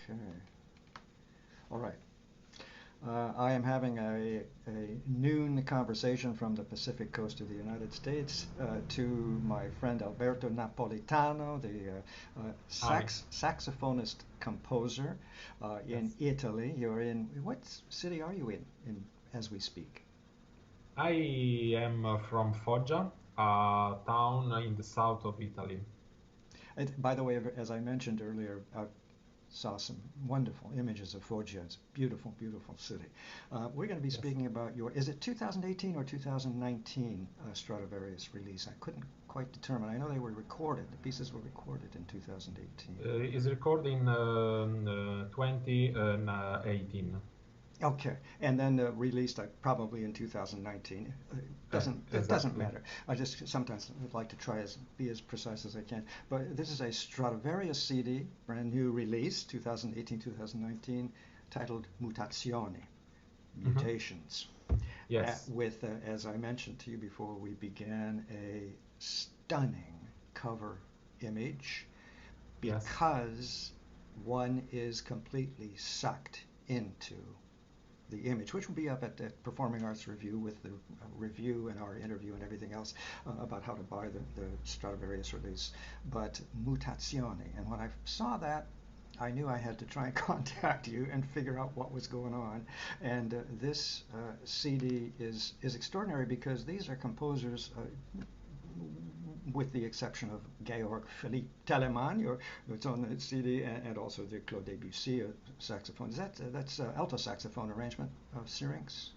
Okay. All right. I am having a noon conversation from the Pacific coast of the United States to my friend Alberto Napolitano, the Hi. saxophonist composer in Yes. Italy. You're in, what city are you in as we speak? I am from Foggia, a town in the south of Italy. And by the way, as I mentioned earlier, I saw some wonderful images of Foggia. It's a beautiful, beautiful city. We're going to be Yes. speaking about your, is it 2018 or 2019 Stradivarius release? I couldn't quite determine. I know they were recorded, the pieces were recorded in 2018. Is recorded in 2018. Okay, and then released probably in 2019. It doesn't Exactly. matter. I just sometimes like to try as be as precise as I can. But this is a Stradivarius CD, brand new release, 2018-2019, titled Mutazioni, Hmm. Mutations. Yes. With, as I mentioned to you before we began, a stunning cover image Yes. because one is completely sucked into the image, which will be up at the Performing Arts Review with the review and our interview and everything else about how to buy the Stradivarius release. But Mutazione, and when I saw that, I knew I had to try and contact you and figure out what was going on. And this CD is extraordinary because these are composers with the exception of Georg Philippe Telemann, it's on the CD, and also the Claude Debussy saxophone. Is that's alto saxophone arrangement of Syrinx?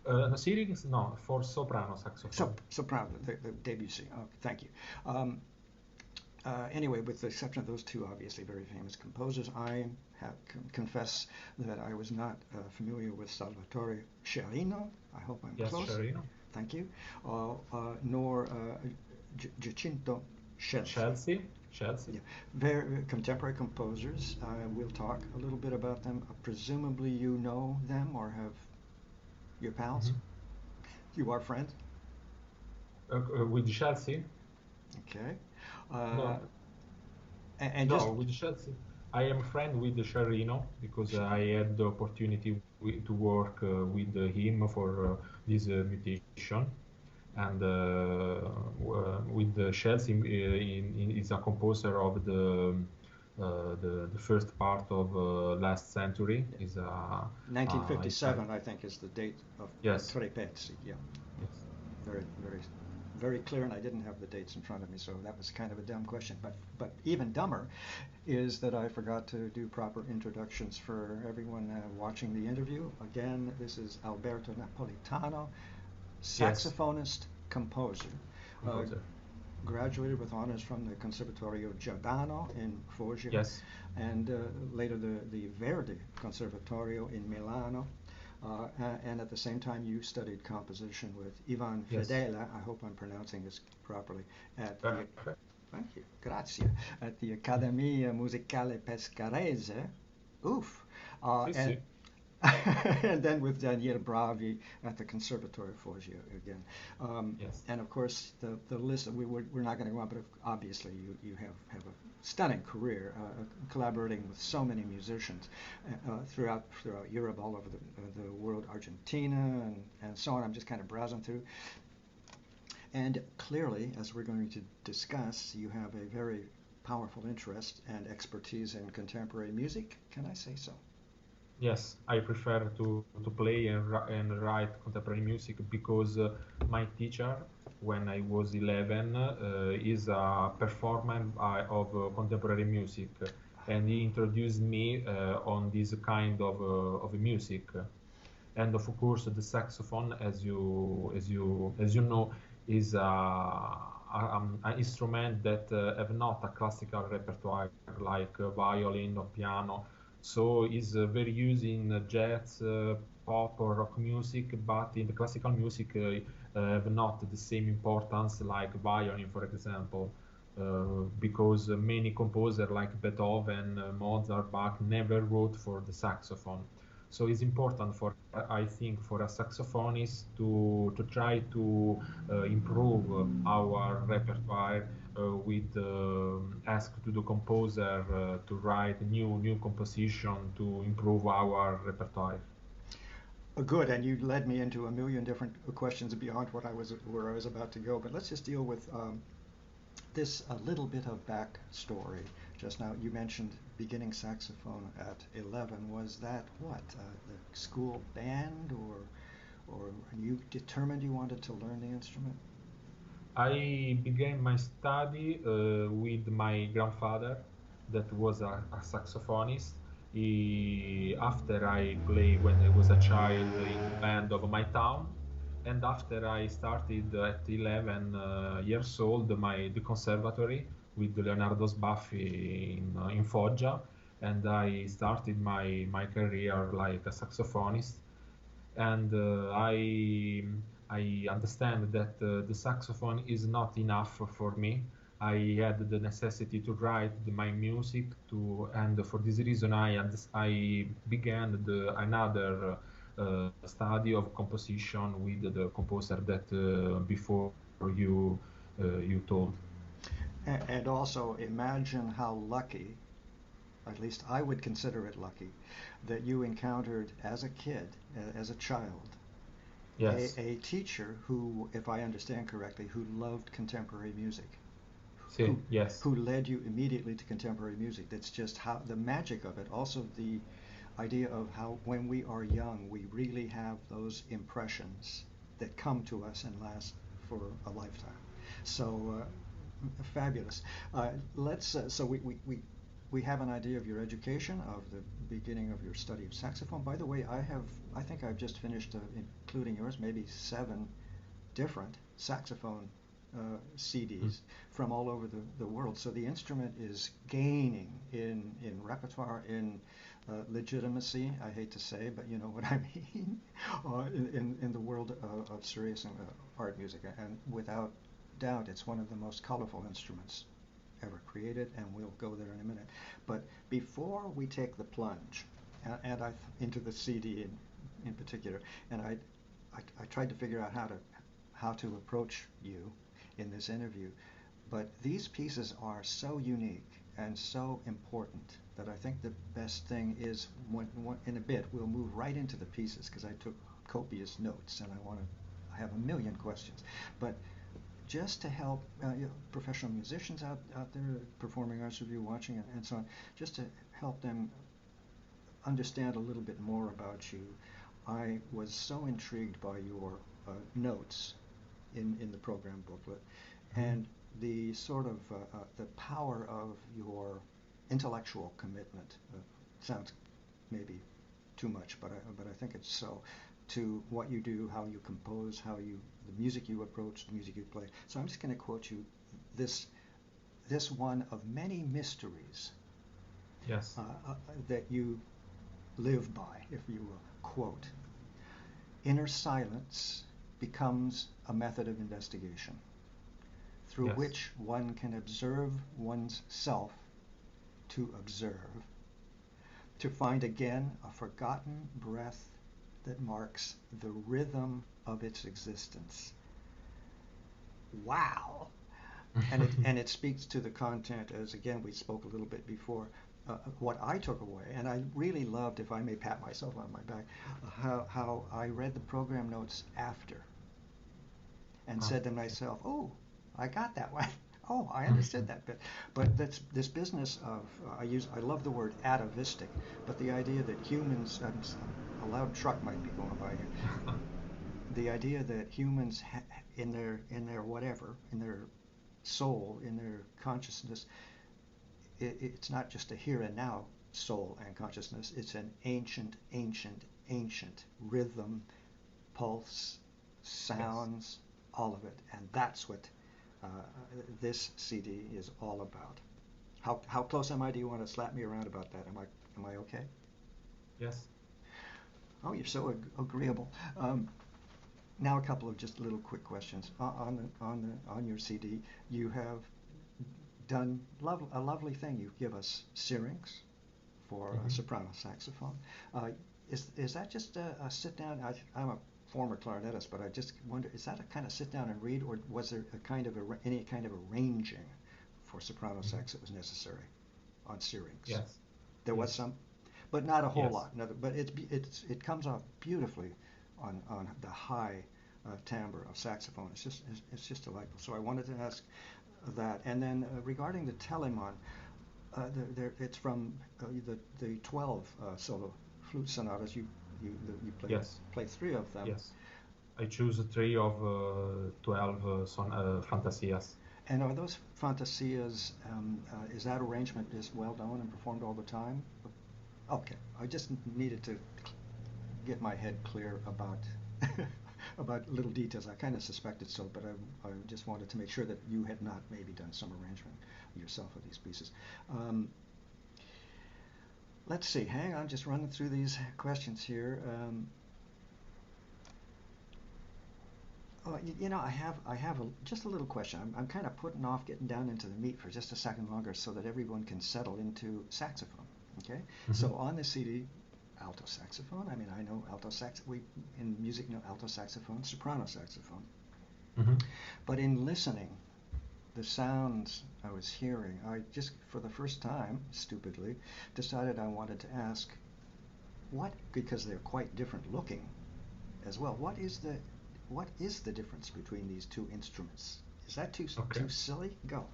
The series, no, for soprano saxophone. Soprano, the Debussy. Oh, thank you. Um, anyway, with the exception of those two obviously very famous composers, I confess that I was not familiar with Salvatore Scerino. I hope I'm Yes, close. Sharino. Thank you. Nor Giacinto Scelsi. Chelsea. Chelsea. Yeah, very contemporary composers. We'll talk a little bit about them. Presumably, you know them or have your pals. Hmm. You are friends. With Chelsea? Okay. Uh, No, and just no, with Chelsea. I am friend with Sharino because I had the opportunity to work with him for this mutation. And with the Chelsea, is a composer of the first part of last century. Is a Italian. 1957, I think, is the date of Yes, Tre Pezzi. Yeah, yes. very, very, very clear. And I didn't have the dates in front of me, so that was kind of a dumb question. But even dumber is that I forgot to do proper introductions for everyone watching the interview. Again, this is Alberto Napolitano, Yes, saxophonist, composer. Uh, composer. Graduated with honors from the Conservatorio Giordano in Foggia, Yes, and later the Verdi Conservatorio in Milano. And at the same time, you studied composition with Ivan yes. Fedele. I hope I'm pronouncing this properly. At the Perfect. Thank you, grazie. At the Accademia Musicale Pescarese. Oof. Sì, And sì. and then with Daniele Bravi at the Conservatorio Foggia again. Yes. And of course, the list, we're not going to go on, but obviously you have a stunning career collaborating with so many musicians throughout Europe, all over the world, Argentina, and so on. I'm just kind of browsing through. And clearly, as we're going to discuss, you have a very powerful interest and expertise in contemporary music. Can I say so? Yes, I prefer to play and write contemporary music because my teacher, when I was 11, is a performer of contemporary music, and he introduced me on this kind of music. And of course, the saxophone, as you know, is an instrument that have not a classical repertoire like violin or piano, so is very used in jazz, pop or rock music, but in the classical music have not the same importance like violin, for example, because many composers like Beethoven, Mozart, Bach never wrote for the saxophone. So it's important for, I think, for a saxophonist to try to improve our repertoire with ask to the composer to write new composition to improve our repertoire. Good, and you led me into a million different questions beyond where I was about to go. But let's just deal with this a little bit of backstory. Just now, you mentioned beginning saxophone at 11. Was that what the school band, or you determined you wanted to learn the instrument? I began my study with my grandfather, that was a saxophonist. After I played when I was a child in the band of my town, and after I started at 11 years old the conservatory with Leonardo Sbaffi in Foggia, and I started my career like a saxophonist. And I understand that the saxophone is not enough for me. I had the necessity to write my music and for this reason I began another study of composition with the composer that before you told. And also imagine how lucky, at least I would consider it lucky, that you encountered as a kid, as a child, Yes. a teacher who, if I understand correctly, who loved contemporary music, See, yes. who led you immediately to contemporary music. That's just how the magic of it. Also, the idea of how when we are young, we really have those impressions that come to us and last for a lifetime. So fabulous. So we have an idea of your education, of the beginning of your study of saxophone. By the way, I think I've just finished, including yours, maybe 7 different saxophone CDs from all over the world. So the instrument is gaining in repertoire, in legitimacy, I hate to say, but you know what I mean, in the world of serious art music. And without doubt, it's one of the most colorful instruments ever created, and we'll go there in a minute. But before we take the plunge, and into the CD in particular, and I tried to figure out how to approach you in this interview, but these pieces are so unique and so important that I think the best thing is in a bit we'll move right into the pieces, because I took copious notes and I have a million questions. But just to help professional musicians out there, performing arts review, watching, and so on, just to help them understand a little bit more about you, I was so intrigued by your notes in the program booklet, and the sort of the power of your intellectual commitment. Sounds maybe too much, but I think it's so, to what you do, how you compose, the music you approach, the music you play. So I'm just going to quote you this one of many mysteries Yes. that you live by, if you will. Quote, "Inner silence becomes a method of investigation through Yes. which one can observe one's self, to observe, to find again a forgotten breath that marks the rhythm of its existence." Wow. And it speaks to the content, as again we spoke a little bit before, what I took away, and I really loved, if I may pat myself on my back, how I read the program notes after and said to myself, "Oh, I got that one. Oh, I understood that bit." But that's this business of I love the word atavistic, but the idea that humans, a loud truck might be going by here. The idea that humans, in their whatever, in their soul, in their consciousness, it's not just a here and now soul and consciousness. It's an ancient, ancient, ancient rhythm, pulse, sounds, all of it, and that's what this CD is all about. How close am I? Do you want to slap me around about that? Am I okay? Yes. Oh, you're so agreeable. Now a couple of just little quick questions. On your CD, you have done a lovely thing. You give us syrinx for a soprano saxophone. Is that just a sit down? I'm a former clarinetist, but I just wonder, is that a kind of sit down and read, or was there any kind of arranging for soprano sax that was necessary on Syrinx. Yes, There was yes, some, but not a whole yes. lot. But it comes off beautifully on the high timbre of saxophone. It's just delightful. So I wanted to ask that. And then regarding the Telemann, it's from the 12 solo flute sonatas. You Yes, play three of them. yes. I choose three of 12 fantasias. And are those fantasias? Is that arrangement is well known and performed all the time? Okay, I just needed to get my head clear about about little details. I kind of suspected so, but I just wanted to make sure that you had not maybe done some arrangement yourself of these pieces. Um, let's see. Hang on, just running through these questions here. Oh, I have just a little question. I'm kind of putting off getting down into the meat for just a second longer so that everyone can settle into saxophone. Okay, Mhm. so on the CD, alto saxophone. I mean, I know alto sax. We in music know alto saxophone, soprano saxophone. Mhm. But in listening, the sounds I was hearing, I just for the first time, stupidly, decided I wanted to ask what, because they're quite different looking as well. What is the difference between these two instruments? Is that Okay. too silly? Go.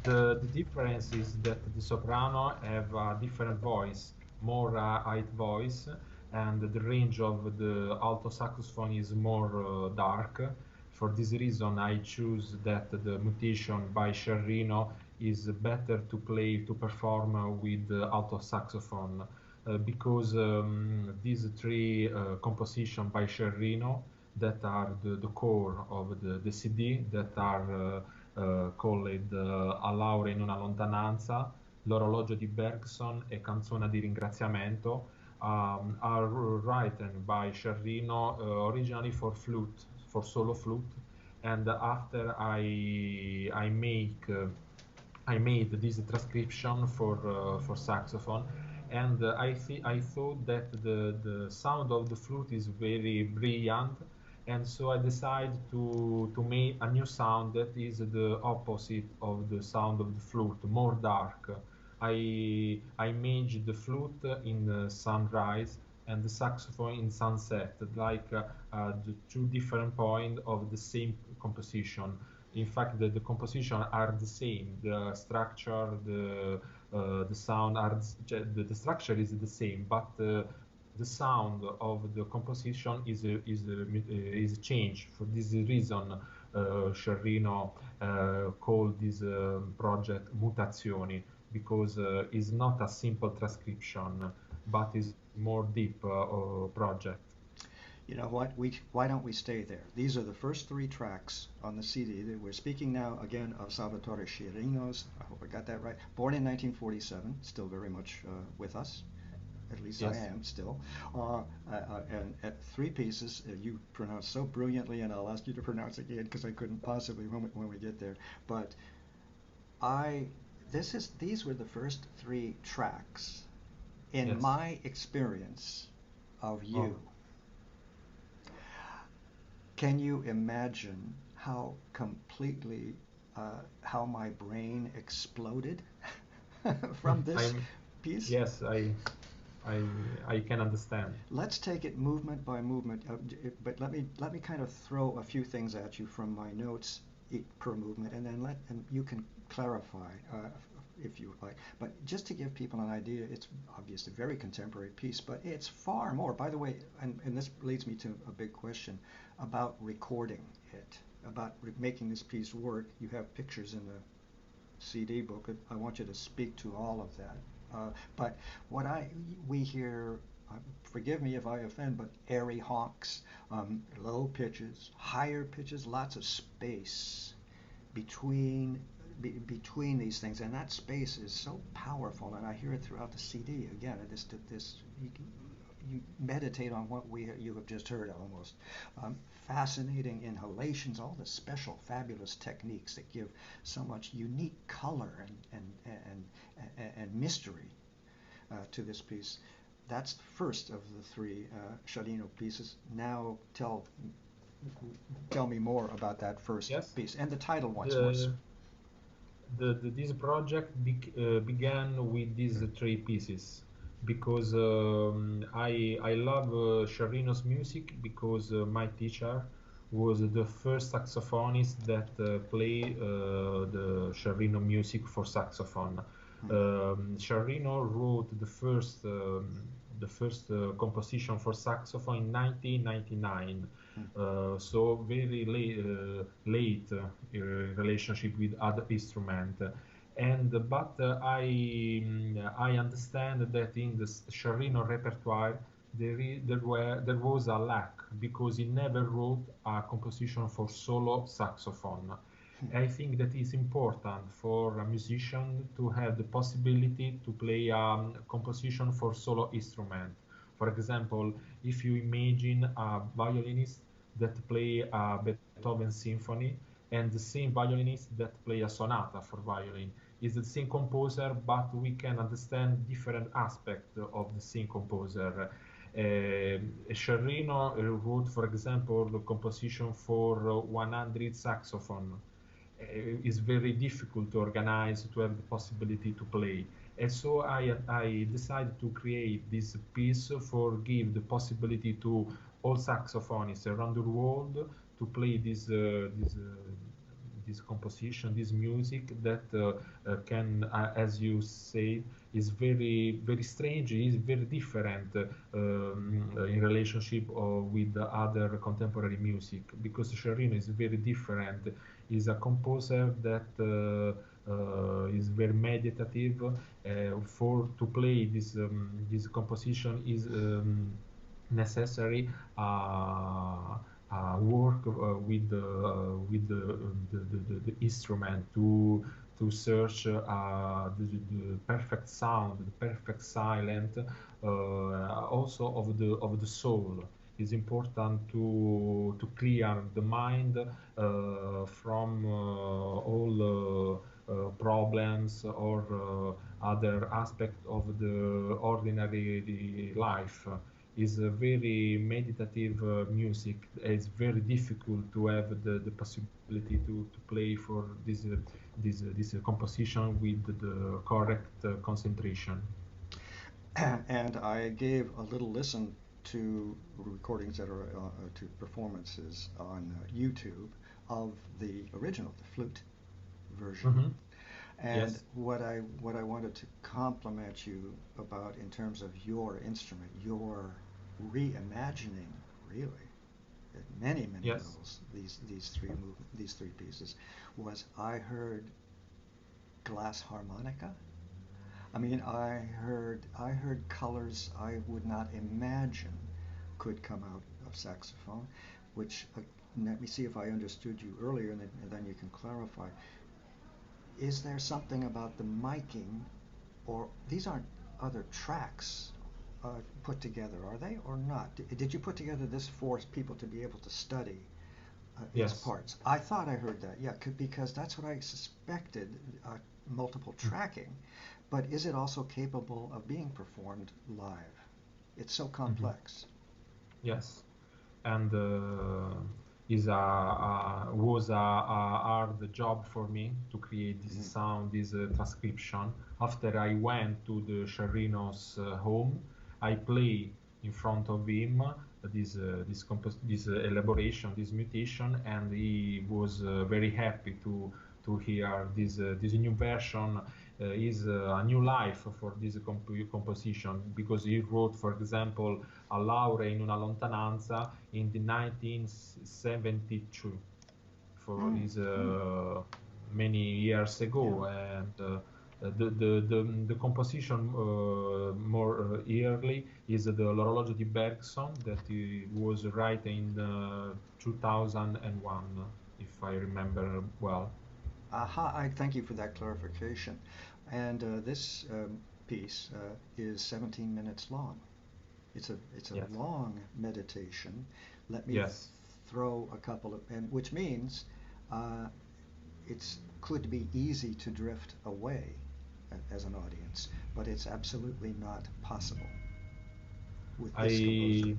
The difference is that the soprano have a different voice, more high voice, and the range of the alto saxophone is more dark. For this reason, I choose that the mutation by Scerrino is better to play to perform with the alto saxophone because these three compositions by Scerrino that are the core of the CD that are called A Laura in una lontananza, L'orologio di Bergson e Canzone di ringraziamento are written by Scerrino originally for flute, for solo flute, and after I made this transcription for saxophone, and I thought that the sound of the flute is very brilliant, and so I decided to make a new sound that is the opposite of the sound of the flute, more dark. I made the flute in sunrise and the saxophone in sunset, like the two different points of the same composition. In fact, the composition are the same. The structure, the sound are the structure is the same, but the sound of the composition is changed. For this reason, Scerrino called this project Mutazioni because it's not a simple transcription, but is more deep project. You know what? Why don't we stay there? These are the first three tracks on the CD. We're speaking now again of Salvatore Scerrino's. I hope I got that right. Born in 1947, still very much with us. At least I Yes. am still. And at three pieces, you pronounce so brilliantly, and I'll ask you to pronounce again because I couldn't possibly when we get there. But I, these were the first three tracks in Yes. my experience of Oh. you. Can you imagine how completely how my brain exploded from this I'm piece? yes, I I can understand. Let's take it movement by movement, but let me kind of throw a few things at you from my notes per movement, and then and you can clarify if you like. But just to give people an idea, it's obviously a very contemporary piece, but it's far more. By the way, and this leads me to a big question about recording it, about making this piece work. You have pictures in the CD book. I want you to speak to all of that. But what we hear, forgive me if I offend, but airy honks, low pitches, higher pitches, lots of space between between these things, and that space is so powerful, and I hear it throughout the CD. Again, this you meditate on what you have just heard almost. Fascinating inhalations, all the special, fabulous techniques that give so much unique color and mystery to this piece. That's the first of the three Scerrino pieces. Now tell me more about that first Yes. piece and the title once more. The this project began with these three pieces because I love Sciarrino's music because my teacher was the first saxophonist that played the Sciarrino music for saxophone. Sciarrino wrote the first composition for saxophone in 1999, so very late in relationship with other instrument. And but I understand that in the Sciarrino repertoire there was a lack because he never wrote a composition for solo saxophone. I think that it's important for a musician to have the possibility to play a composition for solo instrument. For example, if you imagine a violinist that play a Beethoven symphony and the same violinist that play a sonata for violin, is the same composer, but we can understand different aspects of the same composer. Sciarrino wrote, for example, the composition for 100 saxophone. Is very difficult to organize to have the possibility to play, and so I decided to create this piece for give the possibility to all saxophonists around the world to play this composition, this music that can, as you say, is very strange, is very different in relationship with the other contemporary music, because Sciarrino is very different. Is a composer that is very meditative. For to play this composition is necessary work with the instrument to search the perfect sound, the perfect silence, also of the soul. It's important to clear the mind from all problems or other aspects of the ordinary life. Is a very meditative music. It's very difficult to have the possibility to play for this composition with the correct concentration. And I gave a little listen to recordings that are to performances on YouTube of the original, the flute version. Mm-hmm. And Yes. what I wanted to compliment you about in terms of your instrument, your reimagining, really, at many Yes. levels, these three pieces, was I heard glass harmonica. I mean, I heard colors I would not imagine could come out of saxophone, which let me see if I understood you earlier, and then you can clarify. Is there something about the miking, or these aren't other tracks put together, are they, or not? Did you put together this for people to be able to study its Yes. parts? I thought I heard that, yeah, because that's what I suspected, multiple tracking. But is it also capable of being performed live? It's so Mm-hmm. complex. Yes. And is a hard job for me to create this Mm. sound, this transcription. After I went to the Sciarrino's home, I play in front of him this elaboration, this mutation, and he was very happy to hear this new version. Is a new life for this composition, because he wrote, for example, a Laura in una lontananza in the 1972, for Mm. is Mm. many years Yeah. ago, and the composition more early is the L'orologio di Bergson that he was writing in 2001, if I remember well. Aha, I thank you for that clarification. And this piece is 17 minutes long. It's a Yes. long meditation. Let me Yes. throw a couple of, and which means uh, it's could be easy to drift away as an audience, but it's absolutely not possible with this composer. I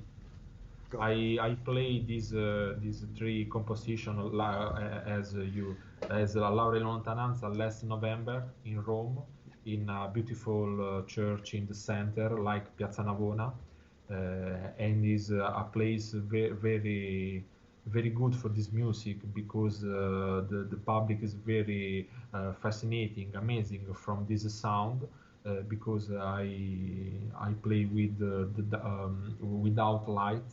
Go. I play these three composition as you. as La Laurea in Lontananza last November in Rome, in a beautiful church in the center, like Piazza Navona, and is a place very, very good for this music because the public is very fascinating, amazing from this sound. Because I play with without light,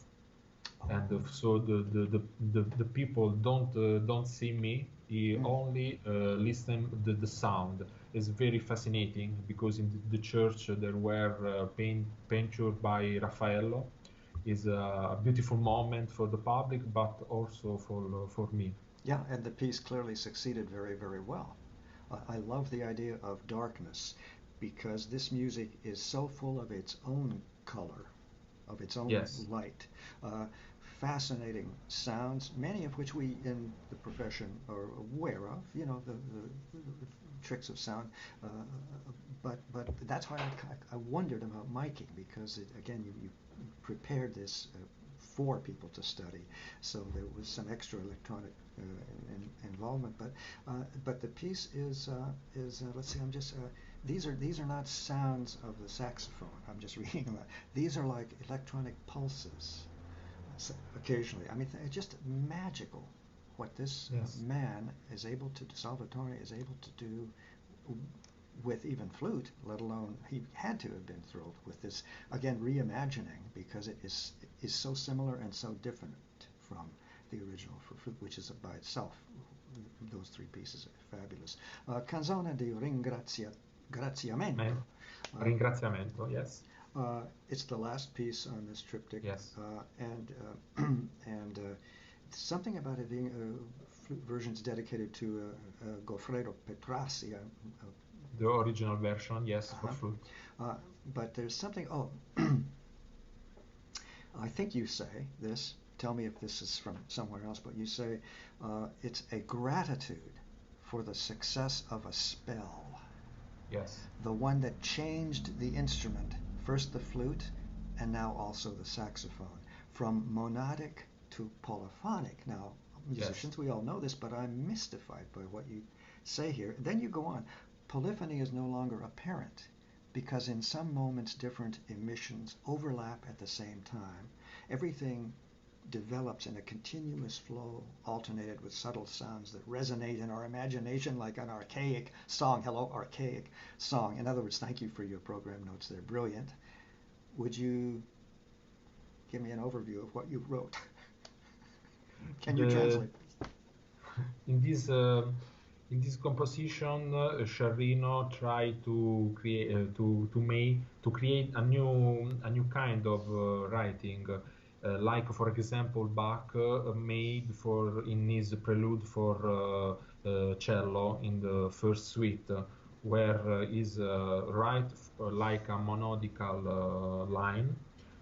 and Oh. so the people don't see me. He Mm. only listen the sound. It's very fascinating because in the church there were painted by Raffaello. Is a beautiful moment for the public, but also for me. Yeah, and the piece clearly succeeded very, very well. I love the idea of darkness because this music is so full of its own color, of its own Yes, light. Uh, Fascinating sounds, many of which we in the profession are aware of, you know, the tricks of sound. Uh, but that's why I wondered about miking because, again, you prepared this for people to study. So there was some extra electronic involvement. But the piece is let's see, I'm just these are not sounds of the saxophone. I'm just reading them. These are like electronic pulses. Occasionally, I mean, it's just magical what this yes, man is able to, Salvatore is able to do with even flute, let alone he had to have been thrilled with this again reimagining because it is so similar and so different from the original for flute, which is by itself. Those three pieces are fabulous. Canzone di ringraziamento. man. Uh, Ringraziamento. Yes, it's the last piece on this triptych, yes. and something about it being flute versions dedicated to Goffredo Petrassi, The original version, yes, for uh-huh. flute. Uh, but there's something. Oh, I think you say this. Tell me if this is from somewhere else. But you say it's a gratitude for the success of a spell, Yes, the one that changed the instrument, first the flute, and now also the saxophone, from monodic to polyphonic. Now, yes. musicians, we all know this, but I'm mystified by what you say here. Then you go on. Polyphony is no longer apparent because in some moments different emissions overlap at the same time. Everything develops in a continuous flow, alternated with subtle sounds that resonate in our imagination like an archaic song. Hello, archaic song. In other words, thank you for your program notes. They're brilliant. Would you give me an overview of what you wrote? Can you The translate? in this composition, Sciarrino tried to create to create a new kind of writing, like for example Bach made for in his prelude for cello in the first suite, where is right like a monodical line,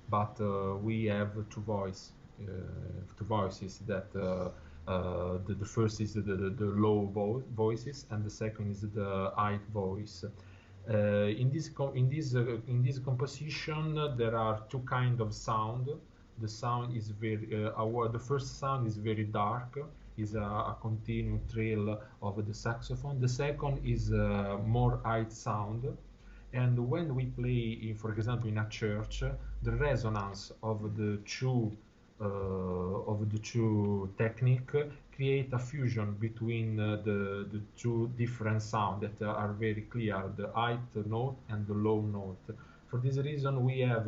but we have two voices that. The first is the low voices, and the second is the high voice. In this composition, there are two kind of sound. The sound is the first sound is very dark, is a continuous trill of the saxophone. The second is more high sound, and when we play, for example, in a church, the resonance of the two technique create a fusion between the two different sounds that are very clear, the high note and the low note. For this reason, we have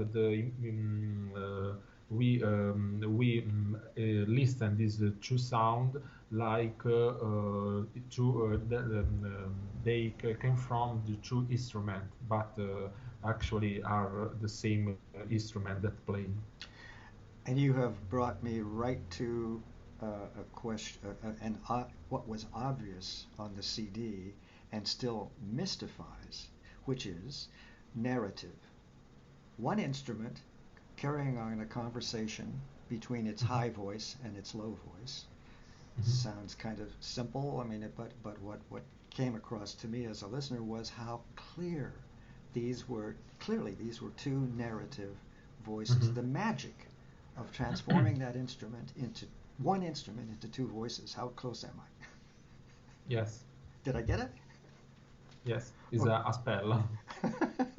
listen these two sound like they came from the two instrument, but actually are the same instrument that play. And you have brought me right to a question, what was obvious on the CD and still mystifies, which is narrative. One instrument carrying on a conversation between its Mhm, high voice and its low voice. mhm. Sounds kind of simple. I mean, but what came across to me as a listener was how these were two narrative voices. Mhm. The magic of transforming that instrument into one instrument into two voices. How close am I? Yes, Did I get it? yes, is Oh, a spell.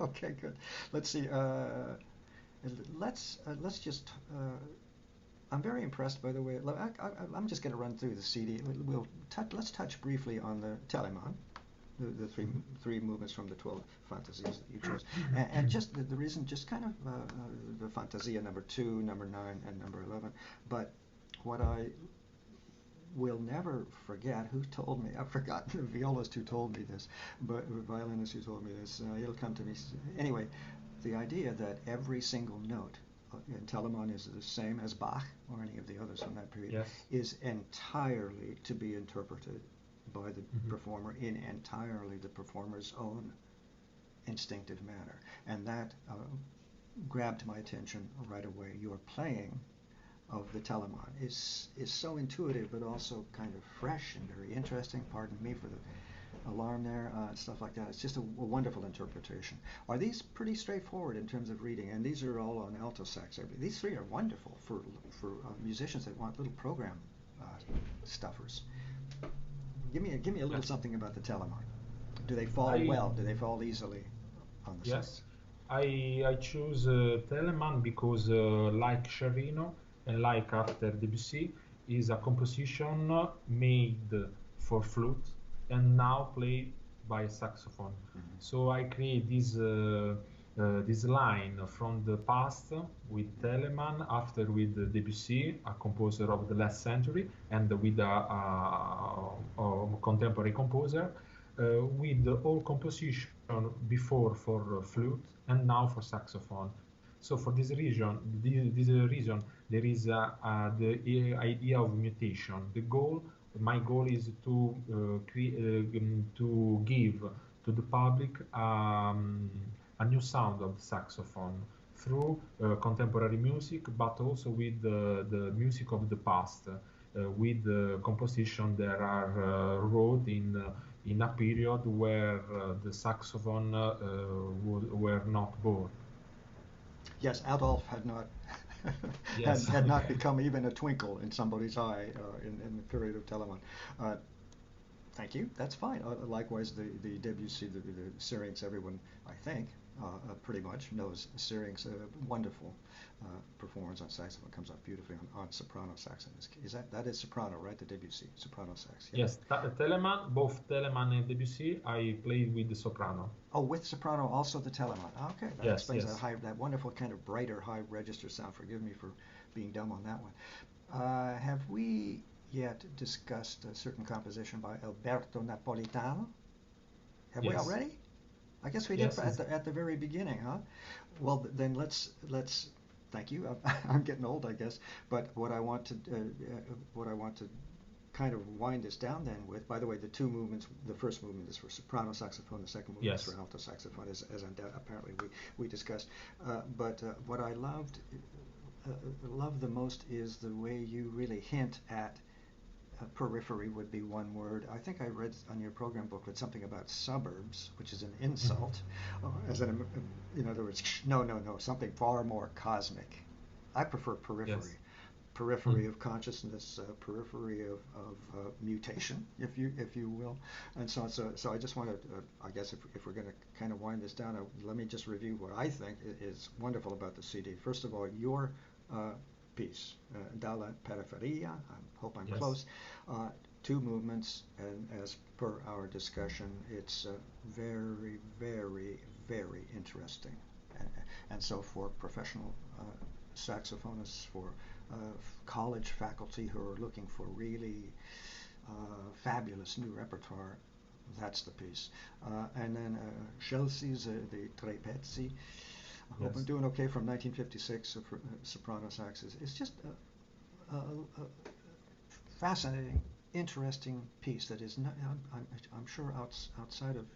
okay, good. Let's see. Let's just. I'm very impressed, by the way. I'm just going to run through the CD. Let's touch briefly on the Telemann, the three movements from the 12 fantasies that you chose, and just the reason, just kind of the Fantasia number 2, number 9, and number 11. But what I will never forget, who told me, I've forgotten the violist who told me this, but the violinist who told me this, he'll come to me. Anyway, the idea that every single note in Telemann is the same as Bach or any of the others from that period Yes. is entirely to be interpreted by the performer in entirely the performer's own instinctive manner. And that grabbed my attention right away. Your playing of the Telemann is so intuitive, but also kind of fresh and very interesting. Pardon me for the alarm there, stuff like that. It's just a wonderful interpretation. Are these pretty straightforward in terms of reading? And these are all on alto sax. These three are wonderful for musicians that want little program stuffers. Give me a little Yes. something about the Telemann. Do they fall I well? Do they fall easily on the Yes, sax? I choose Telemann because, like Scerrino and like after Debussy, is a composition made for flute and now played by saxophone. Mm-hmm. So I create this line from the past with Telemann, after with Debussy, a composer of the last century, and with a contemporary composer, with all composition before for flute and now for saxophone. So for this reason, there is the idea of mutation. My goal is to give to the public a new sound of the saxophone through contemporary music, but also with the music of the past, with composition that are wrote in a period where the saxophone were not born. Yes, Adolf had not Yes. had not become even a twinkle in somebody's eye in the period of Telemann. Uh, Thank you. That's fine. Likewise, the Debussy, the Syrinx, everyone, I think, pretty much knows Syrinx. Wonderful performance on saxophone. Comes out beautifully on soprano sax. In this case. That is soprano, right? The Debussy soprano sax. Yeah. Yes, Telemann, both Telemann and Debussy, I played with the soprano. Oh, with soprano, also the Telemann. Okay, that Yes, explains yes. that wonderful kind of brighter high register sound. Forgive me for being dumb on that one. Have we yet discussed a certain composition by Alberto Napolitano? Have we Yes. already? I guess we did Yes, at the very beginning, huh? Well, then let's. Thank you. I'm getting old, I guess. But what I want to kind of wind this down then with. By the way, the two movements. The first movement is for soprano saxophone. The second movement is yes. for alto saxophone, as apparently we discussed. But what I love the most is the way you really hint at periphery would be one word. I think I read on your program booklet something about suburbs, which is an insult. As in other words, no, something far more cosmic. I prefer periphery. Yes. Periphery of consciousness, periphery of mutation, if you will. And so I just want to, I guess if we're going to kind of wind this down, let me just review what I think is wonderful about the CD. First of all, your piece, Dalla Periferia, I hope I'm Yes. close, two movements, and as per our discussion, it's very, very, very interesting. And so for professional saxophonists, for college faculty who are looking for really fabulous new repertoire, that's the piece. And then Chelsea's the Tre Pezzi. I hope I'm Yes. doing okay from 1956 for soprano sax. It's just a fascinating, interesting piece that is not, I'm sure outside of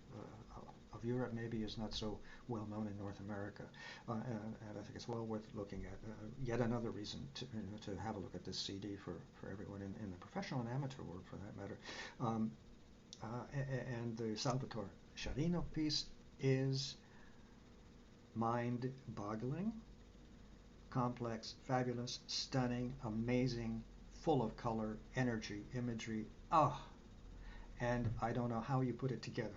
Europe maybe is not so well known in North America, and I think it's well worth looking at. Yet another reason to have a look at this CD for everyone in the professional and amateur world, for that matter. And the Salvatore Sciarrino piece is mind-boggling, complex, fabulous, stunning, amazing, full of color, energy, imagery. Oh, and I don't know how you put it together.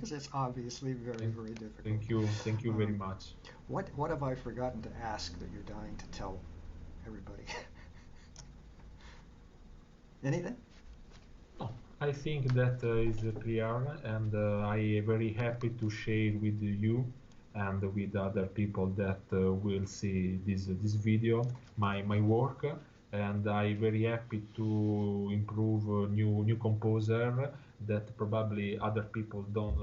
It's obviously very, Thank, very difficult. thank you very Um, much. what have I forgotten to ask that you're dying to tell everybody? Anything? No, I think that is clear, and I am very happy to share with you and with other people that will see this video, my work, and I very happy to improve new composer that probably other people don't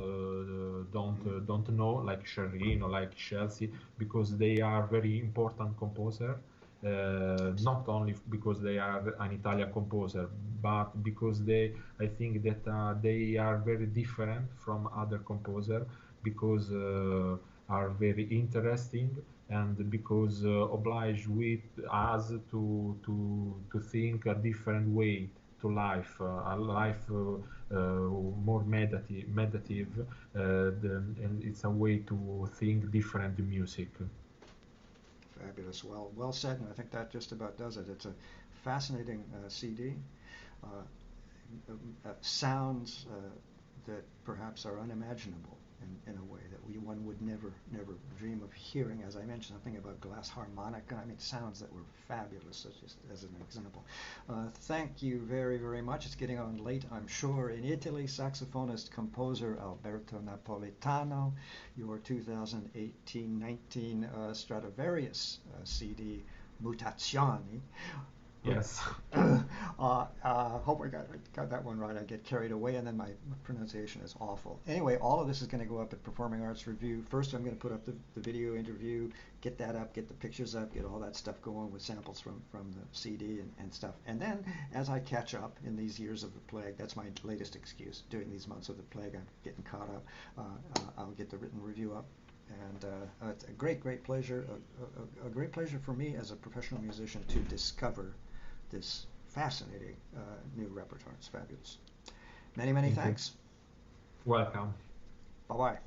know, like Shireen or like Chelsea, because they are very important composer, not only because they are an Italian composer, but because I think that they are very different from other composer, because are very interesting, and because oblige with us to think a different way to life, a life more meditative, and it's a way to think different music. Fabulous. Well said, and I think that just about does it. It's a fascinating CD. Uh, Sounds that perhaps are unimaginable in a way that one would never dream of hearing. As I mentioned, something about glass harmonica. I mean, sounds that were fabulous, just as an example. Thank you very, very much. It's getting on late, I'm sure. In Italy, saxophonist composer Alberto Napolitano, your 2018-19 Stradivarius CD Mutazioni. Yes. Hope I got that one right. I get carried away, and then my pronunciation is awful. Anyway, all of this is going to go up at Performing Arts Review. First, I'm going to put up the video interview, get that up, get the pictures up, get all that stuff going with samples from the CD and stuff. And then, as I catch up in these years of the plague, that's my latest excuse. During these months of the plague, I'm getting caught up. I'll get the written review up. And it's a great pleasure, a great pleasure for me as a professional musician to discover this fascinating new repertoire. It's fabulous. Many Thank you. thanks. Welcome. Bye bye.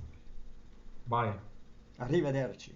Bye. Arrivederci.